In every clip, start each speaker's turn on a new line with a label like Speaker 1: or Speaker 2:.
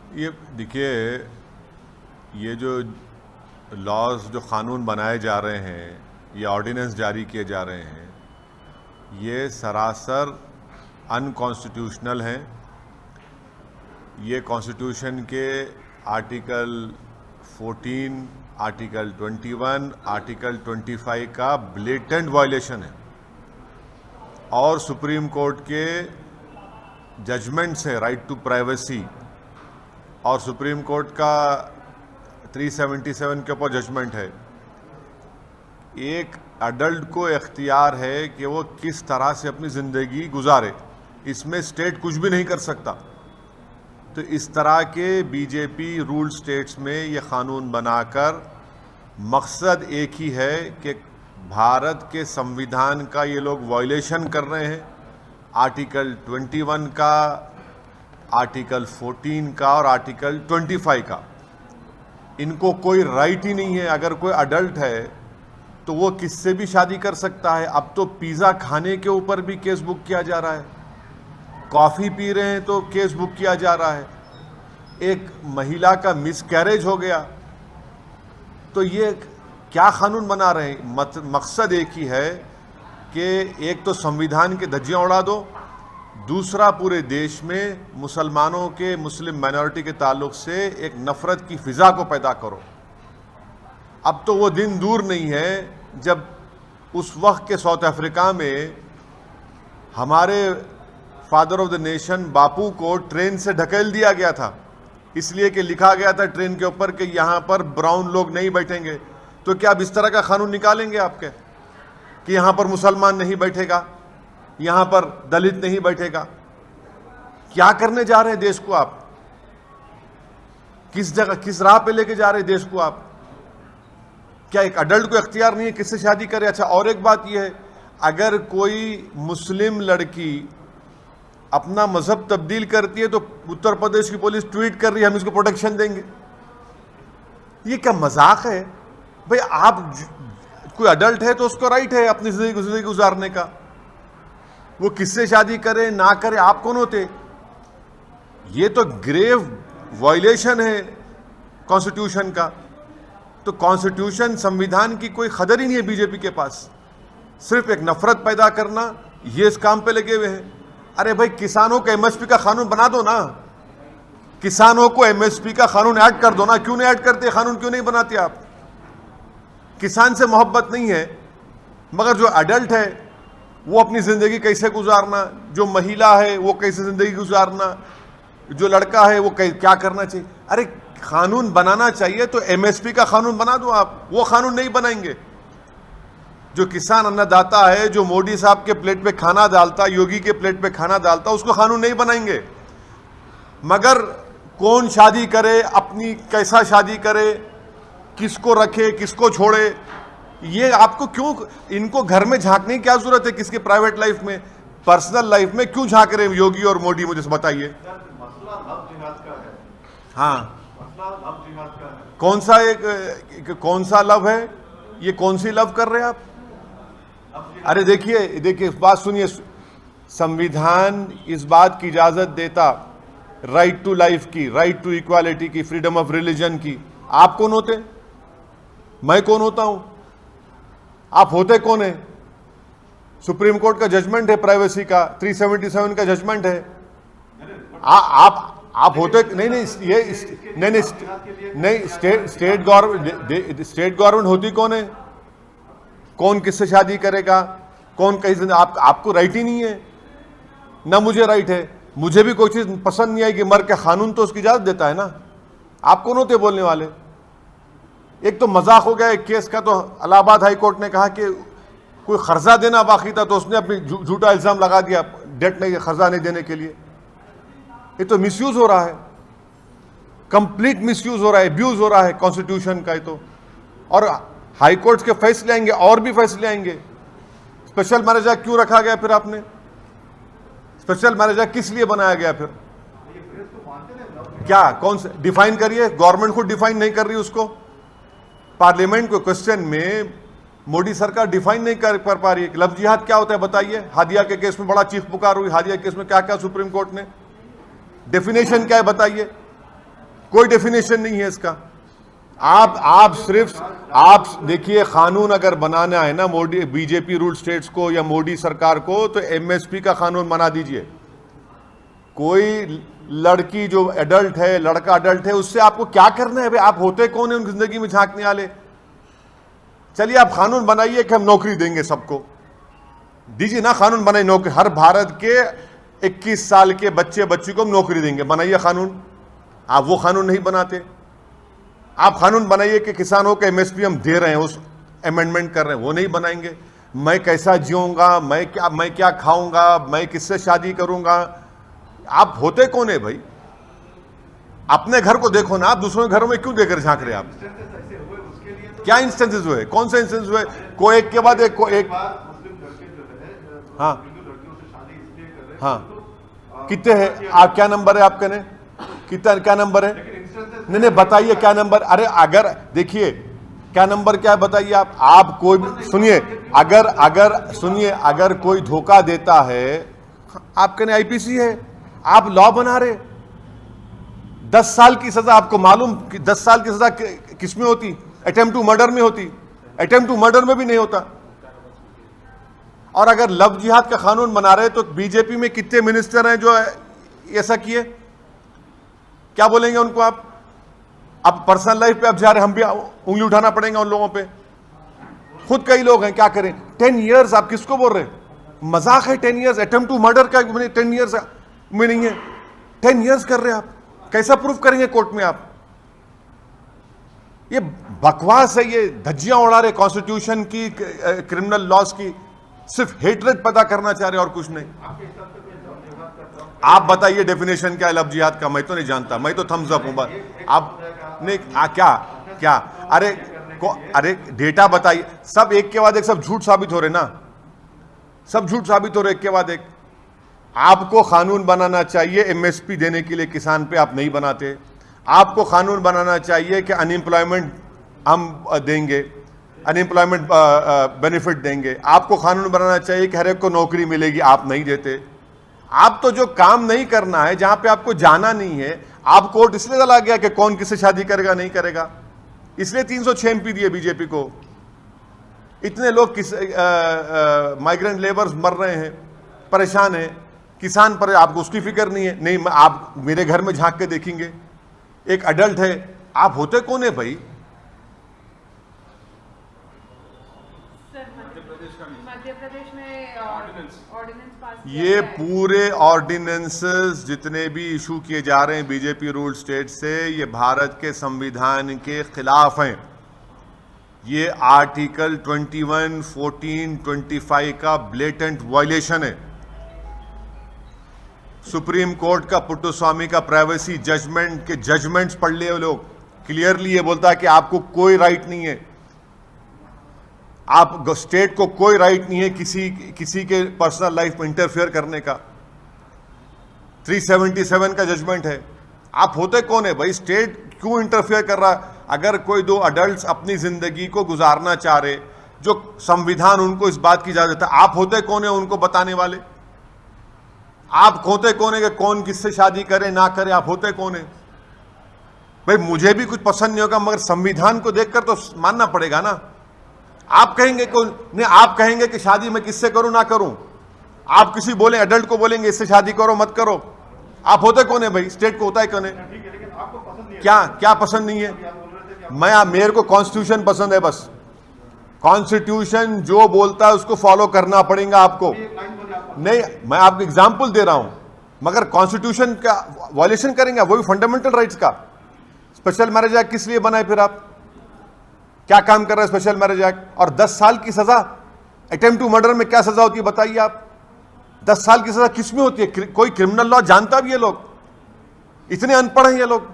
Speaker 1: ये देखिए, ये जो लॉज जो क़ानून बनाए जा रहे हैं, ये ऑर्डिनेंस जारी किए जा रहे हैं, ये सरासर अनकॉन्स्टिट्यूशनल हैं। ये कॉन्स्टिट्यूशन के आर्टिकल 14, आर्टिकल 21, आर्टिकल 25 का ब्लेटेंट वायलेशन है और सुप्रीम कोर्ट के जजमेंट्स है, राइट टू प्राइवेसी, और सुप्रीम कोर्ट का 377 के ऊपर जजमेंट है। एक अडल्ट को इख्तियार है कि वो किस तरह से अपनी ज़िंदगी गुजारे, इसमें स्टेट कुछ भी नहीं कर सकता। तो इस तरह के बीजेपी रूल स्टेट्स में ये क़ानून बनाकर मकसद एक ही है कि भारत के संविधान का ये लोग वायलेशन कर रहे हैं, आर्टिकल 21 का, आर्टिकल 14 का और आर्टिकल 25 का। इनको कोई राइट ही नहीं है। अगर कोई अडल्ट है तो वो किससे भी शादी कर सकता है। अब तो पिज़्ज़ा खाने के ऊपर भी केस बुक किया जा रहा है, कॉफ़ी पी रहे हैं तो केस बुक किया जा रहा है, एक महिला का मिसकैरेज हो गया तो ये क्या कानून बना रहे हैं। मकसद एक ही है कि एक तो संविधान के धज्जियां उड़ा दो, दूसरा पूरे देश में मुसलमानों के, मुस्लिम माइनॉरिटी के ताल्लुक से एक नफ़रत की फ़िज़ा को पैदा करो। अब तो वो दिन दूर नहीं है जब उस वक्त के साउथ अफ्रीका में हमारे फादर ऑफ द नेशन बापू को ट्रेन से ढकेल दिया गया था, इसलिए कि लिखा गया था ट्रेन के ऊपर कि यहाँ पर ब्राउन लोग नहीं बैठेंगे। तो क्या अब इस तरह का कानून निकालेंगे आपके कि यहाँ पर मुसलमान नहीं बैठेगा, यहाँ पर दलित नहीं बैठेगा? क्या करने जा रहे हैं देश को आप? किस जगह, किस राह पे लेके जा रहे हैं देश को आप? क्या एक अडल्ट को इख्तियार नहीं है किससे शादी करे? अच्छा, और एक बात यह है, अगर कोई मुस्लिम लड़की अपना मजहब तब्दील करती है तो उत्तर प्रदेश की पुलिस ट्वीट कर रही है हम इसको प्रोटेक्शन देंगे। ये क्या मजाक है भाई? आप कोई अडल्ट है तो उसको राइट है अपनी जिंदगी गुजारने का, वो किससे शादी करे ना करे, आप कौन होते? ये तो ग्रेव वायलेशन है कॉन्स्टिट्यूशन का। तो कॉन्स्टिट्यूशन, संविधान की कोई कदर ही नहीं है बीजेपी के पास, सिर्फ एक नफरत पैदा करना, ये इस काम पे लगे हुए हैं। अरे भाई, किसानों का एमएसपी का कानून बना दो ना, किसानों को एमएसपी का कानून ऐड कर दो ना। क्यों नहीं ऐड करते? कानून क्यों नहीं बनाते आप? किसान से मोहब्बत नहीं है, मगर जो अडल्ट है वो अपनी ज़िंदगी कैसे गुजारना, जो महिला है वो कैसे ज़िंदगी गुजारना, जो लड़का है वो क्या करना चाहिए। अरे कानून बनाना चाहिए तो एमएसपी का कानून बना दो आप। वो कानून नहीं बनाएंगे। जो किसान अन्नदाता है, जो मोदी साहब के प्लेट पे खाना डालता, योगी के प्लेट पे खाना डालता, उसको कानून नहीं बनाएंगे। मगर कौन शादी करे, अपनी कैसा शादी करे, किसको रखे, किसको छोड़े, ये आपको क्यों, इनको घर में झांकने की क्या जरूरत है? किसके प्राइवेट लाइफ में, पर्सनल लाइफ में क्यों झांक रहे हैं योगी और मोदी? मुझे बताइए। हाँ, कौन सा कौन सा लव है ये? कौन सी लव कर रहे हैं आप? अरे देखिए बात सुनिए, संविधान इस बात की इजाजत देता राइट टू लाइफ की, राइट टू इक्वालिटी की, फ्रीडम ऑफ रिलीजन की। आप कौन होते? मैं कौन होता हूं? आप होते कौन है? सुप्रीम कोर्ट का जजमेंट है प्राइवेसी का, 377 का जजमेंट है। आप होते नहीं, स्टेट गवर्नमेंट होती कौन है? कौन किससे शादी करेगा, कौन कैसे? आपको राइट ही नहीं है ना, मुझे राइट है। मुझे भी कोई चीज पसंद नहीं आएगी, मर के कानून तो उसकी इजाजत देता है ना। आप कौन होते बोलने वाले? एक तो मजाक हो गया एक केस का, तो इलाहाबाद हाई कोर्ट ने कहा कि कोई कर्जा देना बाकी था तो उसने अपनी झूठा इल्जाम लगा दिया डेट नहीं, कर्जा नहीं देने के लिए। ये तो मिसयूज हो रहा है, कंप्लीट मिसयूज हो रहा है, अब्यूज हो रहा है कॉन्स्टिट्यूशन का। ये तो, और हाई कोर्ट के फैसले आएंगे और भी फैसले आएंगे। स्पेशल मैरिज एक्ट क्यों रखा गया फिर? आपने स्पेशल मैरिज एक्ट किस लिए बनाया गया फिर? क्या, कौन से डिफाइन करिए? गवर्नमेंट खुद डिफाइन नहीं कर रही उसको। पार्लियामेंट को क्वेश्चन में मोदी सरकार डिफाइन नहीं कर पा रही है। लव जिहाद क्या होता है बताइए? हादिया के केस में बड़ा चीख पुकार हुई, हादिया केस में क्या क्या सुप्रीम कोर्ट ने डेफिनेशन क्या है बताइए? कोई डेफिनेशन नहीं है इसका। आप देखिए, कानून अगर बनाना है ना मोदी बीजेपी रूल स्टेट्स को या मोदी सरकार को, तो एमएसपी का कानून बना दीजिए। कोई लड़की जो एडल्ट है, लड़का एडल्ट है, उससे आपको क्या करना है भाई? आप होते कौन है उनकी जिंदगी में झांकने वाले? चलिए आप कानून बनाइए कि हम नौकरी देंगे सबको, दीजिए ना कानून बनाइए, नौकरी हर भारत के 21 साल के बच्ची को हम नौकरी देंगे, बनाइए कानून। आप वो कानून नहीं बनाते। आप कानून बनाइए कि किसानों के एमएसपी हम दे रहे हैं, उस अमेंडमेंट कर रहे हैं, वो नहीं बनाएंगे। मैं कैसा जीऊंगा, मैं क्या खाऊंगा, मैं किससे शादी करूंगा? आप होते कौन है भाई? अपने घर को देखो ना, आप दूसरों के घरों में क्यों देकर झांक रहे हैं आप? क्या इंस्टेंसेस हुए? कौन से इंस्टेंस हुए? को एक के बाद एक हाँ हाँ, कितने हैं आप? क्या नंबर है आपके? ने कितना, क्या नंबर है? नहीं बताइए क्या नंबर। अरे अगर देखिए क्या नंबर क्या है बताइए आप कोई सुनिए, अगर कोई धोखा देता है, आपके ने आईपीसी है, आप लॉ बना रहे, 10 साल की सजा। आपको मालूम कि 10 साल की सजा किसमें होती? अटेम्प्ट टू मर्डर में होती। अटेम्प्ट टू मर्डर में भी नहीं होता। और अगर लव जिहाद का कानून बना रहे तो बीजेपी में कितने मिनिस्टर हैं जो ऐसा किए? क्या बोलेंगे उनको आप? अब पर्सनल लाइफ पे अब जा रहे, हम भी उंगली उठाना पड़ेगा उन लोगों पे। खुद कई लोग हैं, क्या करें? 10 इयर्स आप किसको बोल रहे हैं? मजाक है 10 इयर्स? अटेम्प्ट टू मर्डर का 10 इयर्स में नहीं है, 10 इयर्स कर रहे हैं आप। कैसा प्रूफ करेंगे कोर्ट में आप? ये बकवास है, ये धज्जियां उड़ा रहे कॉन्स्टिट्यूशन की, क्रिमिनल लॉज की, सिर्फ हेटरेट पैदा करना चाह रहे और कुछ नहीं। आप बताइए डेफिनेशन क्या है लव जिहाद का? मैं तो नहीं जानता, मैं तो थम्स अप हूं बस। आप नहीं क्या अरे डेटा बताइए। सब एक के बाद एक सब झूठ साबित हो रहे ना, सब झूठ साबित हो रहे एक के बाद एक। आपको कानून बनाना चाहिए एमएसपी देने के लिए किसान पे, आप नहीं बनाते। आपको कानून बनाना चाहिए कि अनएम्प्लॉयमेंट हम देंगे, अनएम्प्लॉयमेंट बेनिफिट देंगे। आपको कानून बनाना चाहिए कि हर एक को नौकरी मिलेगी, आप नहीं देते। आप तो जो काम नहीं करना है, जहां पे आपको जाना नहीं है, आप कोर्ट इसलिए चला गया कि कौन किससे शादी करेगा नहीं करेगा, इसलिए 306 एमपी दिए बीजेपी को। इतने लोग माइग्रेंट लेबर्स मर रहे हैं, परेशान हैं, किसान पर आपको उसकी फिक्र नहीं है। नहीं, आप मेरे घर में झांक के देखेंगे, एक अडल्ट है, आप होते कौन है भाई?
Speaker 2: मध्य प्रदेश में ऑर्डिनेंस पास
Speaker 1: ये पूरे ऑर्डिनेंसेस जितने भी इशू किए जा रहे हैं बीजेपी रूल स्टेट से, ये भारत के संविधान के खिलाफ हैं। ये आर्टिकल 21, 14, 25 का ब्लेटेंट वायलेशन है। सुप्रीम कोर्ट का पुट्टुस्वामी का प्राइवेसी जजमेंट के जजमेंट्स पढ़ लिए लोग, क्लियरली ये बोलता है कि आपको कोई राइट नहीं है, आप स्टेट को कोई राइट नहीं है किसी के पर्सनल लाइफ में इंटरफेयर करने का। 377 का जजमेंट है। आप होते कौन है भाई? स्टेट क्यों इंटरफेयर कर रहा? अगर कोई दो अडल्ट्स अपनी जिंदगी को गुजारना चाह रहे, जो संविधान उनको इस बात की इजाजत है, आप होते कौन है उनको बताने वाले? आप होते कौन है कि कौन किससे शादी करे ना करे? आप होते कौन है भाई? मुझे भी कुछ पसंद नहीं होगा, मगर संविधान को देखकर तो मानना पड़ेगा ना। आप कहेंगे नहीं, आप कहेंगे कि शादी मैं किससे करूं ना करूं, आप किसी बोले अडल्ट को बोलेंगे इससे शादी करो मत करो। आप होते कौन है भाई? स्टेट को होता है कौन है? क्या पसंद नहीं है? मेरे को कॉन्स्टिट्यूशन पसंद है बस। कॉन्स्टिट्यूशन जो बोलता है उसको फॉलो करना पड़ेगा आपको। नहीं, मैं आपको एग्जाम्पल दे रहा हूं, मगर कॉन्स्टिट्यूशन का वायलेशन करेंगे, वो भी फंडामेंटल राइट्स का। स्पेशल मैरिज एक्ट किस लिए बनाए? फिर आप क्या काम कर रहे हैं स्पेशल मैरिज एक्ट? और 10 साल की सजा, अटेम्प्ट टू मर्डर में क्या सजा होती है बताइए आप? 10 साल की सजा किसमें होती है? कोई क्रिमिनल लॉ जानता भी है? लोग इतने अनपढ़ हैं ये लोग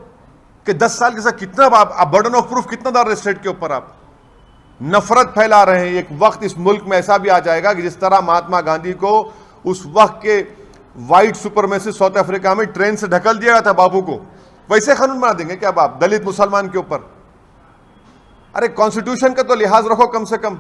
Speaker 1: कि 10 साल की सजा कितना, आप बर्डन ऑफ प्रूफ कितना डाल रहे स्टेट के ऊपर? आप नफरत फैला रहे हैं। एक वक्त इस मुल्क में ऐसा भी आ जाएगा कि जिस तरह महात्मा गांधी को उस वक्त के व्हाइट सुपरमेसिस्ट साउथ अफ्रीका में ट्रेन से ढकल दिया गया था बाबू को, वैसे कानून बना देंगे क्या आप दलित मुसलमान के ऊपर? अरे कॉन्स्टिट्यूशन का तो लिहाज रखो कम से कम।